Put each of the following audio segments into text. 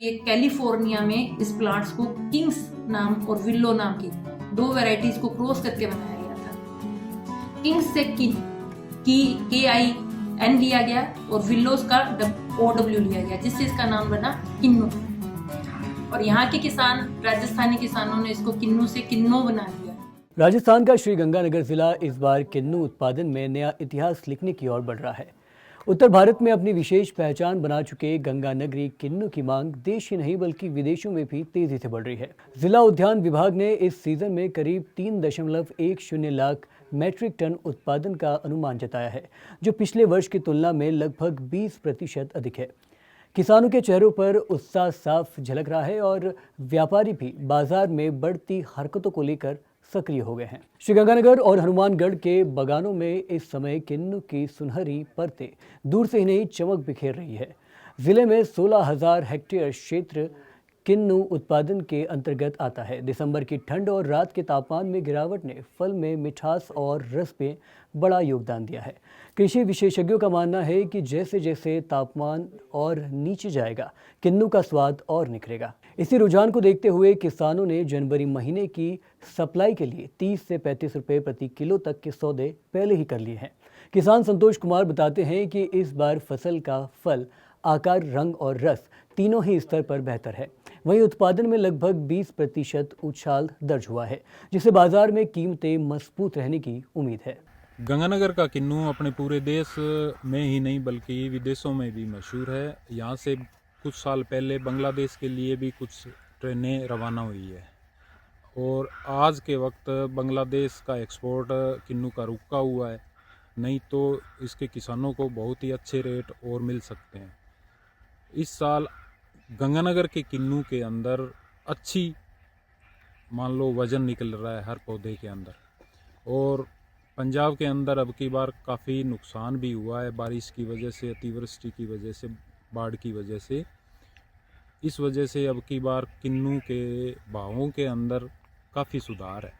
ये कैलिफोर्निया में इस प्लांट्स को किंग्स नाम और विल्लो नाम की दो वैरायटीज को क्रॉस करके बनाया गया था। किंग्स से KIN लिया गया और विल्लोस का OW लिया गया, जिससे इसका नाम बना किन्नू। और यहाँ के किसान, राजस्थानी किसानों ने इसको किन्नू से किन्नो बना दिया। राजस्थान का श्रीगंगानगर जिला इस बार किन्नू उत्पादन में नया इतिहास लिखने की ओर बढ़ रहा है। उत्तर भारत में अपनी विशेष पहचान बना चुके गंगानगरी किन्नू की मांग देश ही नहीं बल्कि विदेशों में भी तेजी से बढ़ रही है। जिला उद्यान विभाग ने इस सीजन में करीब 3.10 लाख मैट्रिक टन उत्पादन का अनुमान जताया है, जो पिछले वर्ष की तुलना में लगभग 20% अधिक है। किसानों के चेहरों पर उत्साह साफ झलक रहा है और व्यापारी भी बाजार में बढ़ती हरकतों को लेकर सक्रिय हो गए हैं। श्रीगंगानगर और हनुमानगढ़ के बागानों में इस समय किन्नू की सुनहरी परतें दूर से ही नहीं चमक बिखेर रही है। जिले में 16,000 हेक्टेयर क्षेत्र किन्नू उत्पादन के अंतर्गत आता है। दिसंबर की ठंड और रात के तापमान में गिरावट ने फल में मिठास और रस में बड़ा योगदान दिया है। कृषि विशेषज्ञों का मानना है कि जैसे जैसे तापमान और नीचे जाएगा, किन्नू का स्वाद और निखरेगा। इसी रुझान को देखते हुए किसानों ने जनवरी महीने की सप्लाई के लिए 30 से 35 रुपये प्रति किलो तक के सौदे पहले ही कर लिए हैं। किसान संतोष कुमार बताते हैं कि इस बार फसल का फल, आकार, रंग और रस तीनों ही स्तर पर बेहतर है। वहीं उत्पादन में लगभग 20% उछाल दर्ज हुआ है, जिससे बाजार में कीमतें मजबूत रहने की उम्मीद है। गंगानगर का किन्नू अपने पूरे देश में ही नहीं बल्कि विदेशों में भी मशहूर है। यहाँ से कुछ साल पहले बांग्लादेश के लिए भी कुछ ट्रेनें रवाना हुई है और आज के वक्त बांग्लादेश का एक्सपोर्ट किन्नू का रुका हुआ है, नहीं तो इसके किसानों को बहुत ही अच्छे रेट और मिल सकते हैं। इस साल गंगानगर के किन्नू के अंदर अच्छी मान लो वज़न निकल रहा है हर पौधे के अंदर। और पंजाब के अंदर अब की बार काफ़ी नुकसान भी हुआ है बारिश की वजह से, अतिवृष्टि की वजह से, बाढ़ की वजह से। इस वजह से अब की बार किन्नू के भावों के अंदर काफ़ी सुधार है।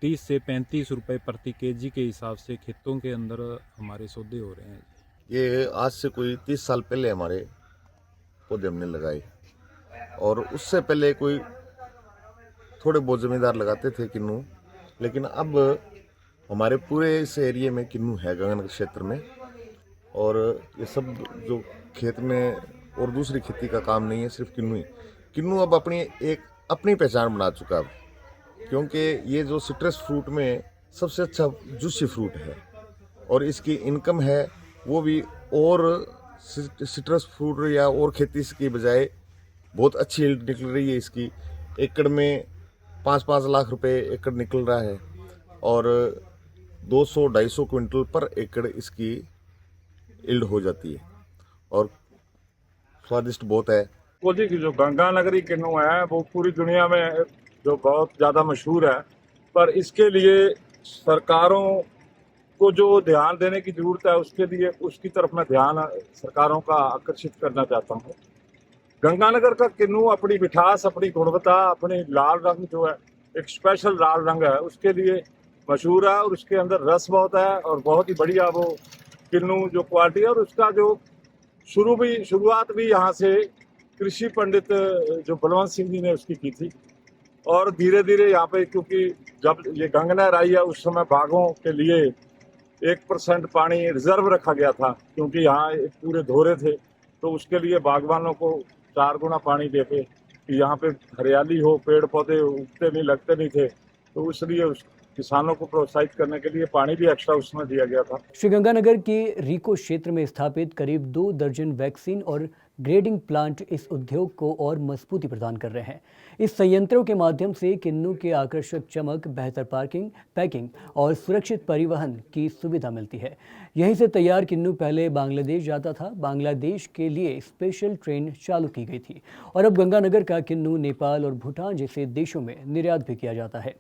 30 से 35 रुपये प्रति केजी के हिसाब से खेतों के अंदर हमारे सौदे हो रहे हैं। ये आज से कोई 30 साल पहले हमारे पौधे हमने लगाए और उससे पहले कोई थोड़े बहुत ज़मींदार लगाते थे किन्नू, लेकिन अब हमारे पूरे इस एरिया में किन्नू है गंगानगर क्षेत्र में। और ये सब जो खेत में और दूसरी खेती का काम नहीं है, सिर्फ किन्नू ही। किन्नू अब अपनी पहचान बना चुका है, क्योंकि ये जो सिट्रस फ्रूट में सबसे अच्छा जूसी फ्रूट है और इसकी इनकम है वो भी और सिट्रस फ्रूट या और खेती की बजाय बहुत अच्छी यील्ड निकल रही है। इसकी एकड़ में 5-5 लाख रुपए एकड़ निकल रहा है और 200-250 क्विंटल पर एकड़ इसकी यील्ड हो जाती है और स्वादिष्ट बहुत है। कोजी की जो गंगानगरी किन्नू है वो पूरी दुनिया में जो बहुत ज़्यादा मशहूर है, पर इसके लिए सरकारों को जो ध्यान देने की ज़रूरत है उसकी तरफ मैं ध्यान सरकारों का आकर्षित करना चाहता हूँ। गंगानगर का किन्नू अपनी मिठास, अपनी गुणवत्ता, अपनी लाल रंग जो है, एक स्पेशल लाल रंग है, उसके लिए मशहूर है और उसके अंदर रस बहुत है और बहुत ही बढ़िया वो किन्नू जो क्वालिटी है। और उसका जो शुरुआत भी यहाँ से कृषि पंडित जो बलवंत सिंह जी ने उसकी की थी और धीरे धीरे यहाँ पे, क्योंकि जब ये गंगनहर आई है उस समय बागों के लिए 1% पानी रिजर्व रखा गया था, क्योंकि यहाँ पूरे धोरे थे, तो उसके लिए बागवानों को 4 गुना पानी देके कि यहाँ पे हरियाली हो, पेड़ पौधे उगते नहीं, लगते नहीं थे, तो इसलिए किसानों को प्रोत्साहित करने के लिए पानी भी एक्स्ट्रा उसमें दिया गया था। श्रीगंगानगर के रीको क्षेत्र में स्थापित करीब 2 दर्जन वैक्सीन और ग्रेडिंग प्लांट इस उद्योग को और मजबूती प्रदान कर रहे हैं। इस संयंत्रों के माध्यम से किन्नू के आकर्षक चमक, बेहतर पार्किंग, पैकिंग और सुरक्षित परिवहन की सुविधा मिलती है। यहीं से तैयार किन्नू पहले बांग्लादेश जाता था। बांग्लादेश के लिए स्पेशल ट्रेन चालू की गई थी और अब गंगानगर का किन्नू नेपाल और भूटान जैसे देशों में निर्यात भी किया जाता है।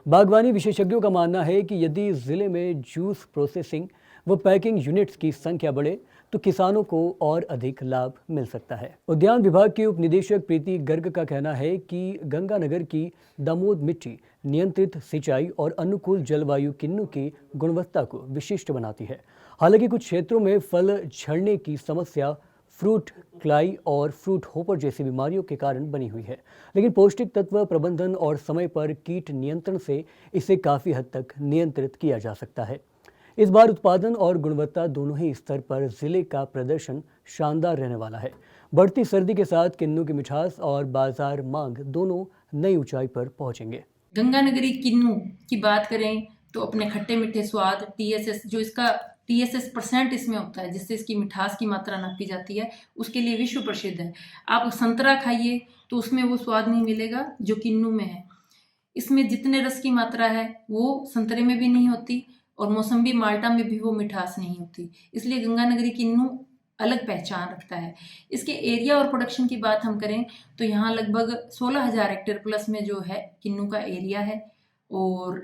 बागवानी विशेषज्ञों का मानना है कि यदि जिले में जूस प्रोसेसिंग व पैकिंग यूनिट्स की संख्या बढ़े तो किसानों को और अधिक लाभ मिल सकता है। उद्यान विभाग के उप निदेशक प्रीति गर्ग का कहना है कि गंगानगर की दामोद मिट्टी, नियंत्रित सिंचाई और अनुकूल जलवायु किन्नू की गुणवत्ता को विशिष्ट बनाती है। हालांकि कुछ क्षेत्रों में फल झड़ने की समस्या फ्रूट फ्लाई और फ्रूट होपर जैसी बीमारियों के कारण बनी हुई है। लेकिन पौष्टिक तत्व प्रबंधन और समय पर कीट नियंत्रण से इसे काफ़ी हद तक नियंत्रित किया जा सकता है। इस बार उत्पादन और गुणवत्ता दोनों ही स्तर पर जिले का प्रदर्शन शानदार रहने वाला है। बढ़ती सर्दी के साथ किन्नू की मिठास और बाजार मांग दोनों नई ऊंचाई पर पहुंचेंगे। गंगानगरी किन्नू की बात करें तो अपने खट्टे मीठे स्वाद, टीएसएस जो इसका टीएसएस % इसमें होता है जिससे इसकी मिठास की मात्रा नापी जाती है, उसके लिए विश्व प्रसिद्ध है। आप संतरा खाइए तो उसमें वो स्वाद नहीं मिलेगा जो किन्नू में है। इसमें जितने रस की मात्रा है वो संतरे में भी नहीं होती और मौसम्बी माल्टा में भी वो मिठास नहीं होती, इसलिए गंगानगरी किन्नू अलग पहचान रखता है। इसके एरिया और प्रोडक्शन की बात हम करें तो यहाँ लगभग 16,000 हेक्टेयर प्लस में जो है किन्नू का एरिया है और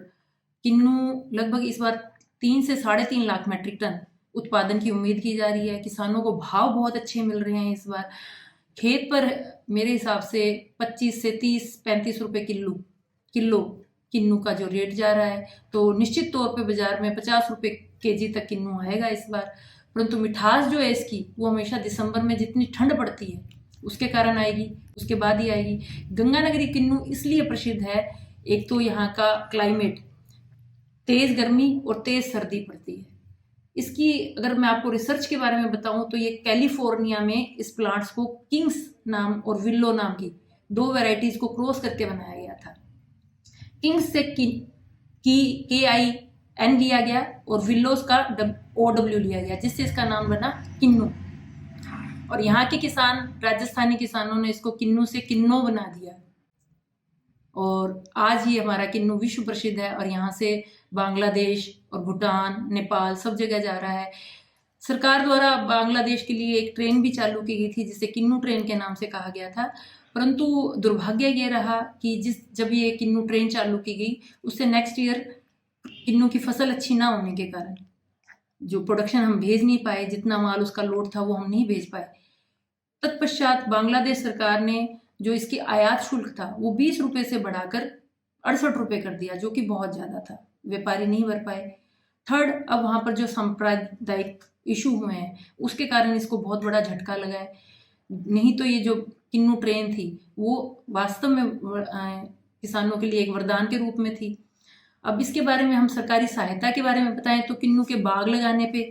किन्नू लगभग इस बार 3 से 3.5 लाख मैट्रिक टन उत्पादन की उम्मीद की जा रही है। किसानों को भाव बहुत अच्छे मिल रहे हैं। इस बार खेत पर मेरे हिसाब से 25 से 30-35 रुपये किलो किन्नू का जो रेट जा रहा है, तो निश्चित तौर पे बाजार में 50 रुपये केजी तक किन्नू आएगा इस बार। परंतु मिठास जो है इसकी वो हमेशा दिसंबर में जितनी ठंड पड़ती है उसके कारण आएगी, उसके बाद ही आएगी। गंगानगरी किन्नू इसलिए प्रसिद्ध है, एक तो यहाँ का क्लाइमेट, तेज़ गर्मी और तेज़ सर्दी पड़ती है। इसकी अगर मैं आपको रिसर्च के बारे में बताऊं तो ये कैलिफोर्निया में इस प्लांट्स को किंग्स नाम और विल्लो नाम की 2 वैरायटीज़ को क्रॉस करके बनाया गया था। किंग्स से KIN लिया गया और विल्लोस का OW लिया गया, जिससे इसका नाम बना किन्नू। और यहाँ के किसान, राजस्थानी किसानों ने इसको किन्नू से किन्नो बना दिया और आज ही हमारा किन्नू विश्व प्रसिद्ध है और यहाँ से बांग्लादेश और भूटान, नेपाल सब जगह जा रहा है। सरकार द्वारा बांग्लादेश के लिए एक ट्रेन भी चालू की गई थी जिसे किन्नू ट्रेन के नाम से कहा गया था, परंतु दुर्भाग्य ये रहा कि जब ये किन्नू ट्रेन चालू की गई उससे नेक्स्ट ईयर किन्नू की फसल अच्छी ना होने के कारण जो प्रोडक्शन हम भेज नहीं पाए, जितना माल उसका लोड था वो हम नहीं भेज पाए। तत्पश्चात बांग्लादेश सरकार ने जो इसकी आयात शुल्क था वो 20 रुपये से बढ़ाकर 68 रुपये कर दिया, जो कि बहुत ज़्यादा था, व्यापारी नहीं भर पाए। थर्ड, अब वहाँ पर जो सांप्रदायिक इशू हुए हैं उसके कारण इसको बहुत बड़ा झटका लगा है। नहीं तो ये जो किन्नू ट्रेन थी वो वास्तव में किसानों के लिए एक वरदान के रूप में थी। अब इसके बारे में हम सरकारी सहायता के बारे में बताएं तो किन्नू के बाग लगाने पे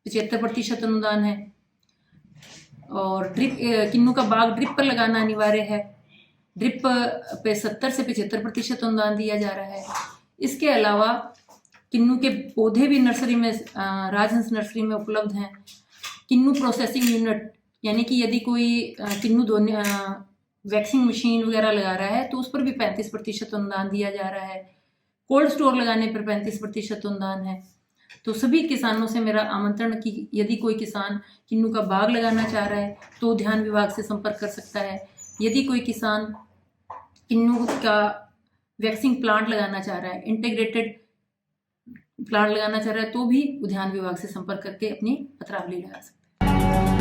75% अनुदान है और किन्नू का बाग ड्रिप पर लगाना अनिवार्य है। ड्रिप पे 70 से 75% अनुदान दिया जा रहा है। इसके अलावा किन्नू के पौधे भी नर्सरी में, राजहंस नर्सरी में उपलब्ध हैं। किन्नू प्रोसेसिंग यूनिट, यानी कि यदि कोई किन्नू वैक्सिंग मशीन वगैरह लगा रहा है तो उस पर भी 35% अनुदान दिया जा रहा है। कोल्ड स्टोर लगाने पर 35% अनुदान है। तो सभी किसानों से मेरा आमंत्रण कि यदि कोई किसान किन्नू का बाग लगाना चाह रहा है तो उद्यान विभाग से संपर्क कर सकता है। यदि कोई किसान किन्नू का वैक्सिंग प्लांट लगाना चाह रहा है, इंटीग्रेटेड प्लांट लगाना चाह रहा है, तो भी उद्यान विभाग से संपर्क करके अपनी पत्रावली लगा सकता है।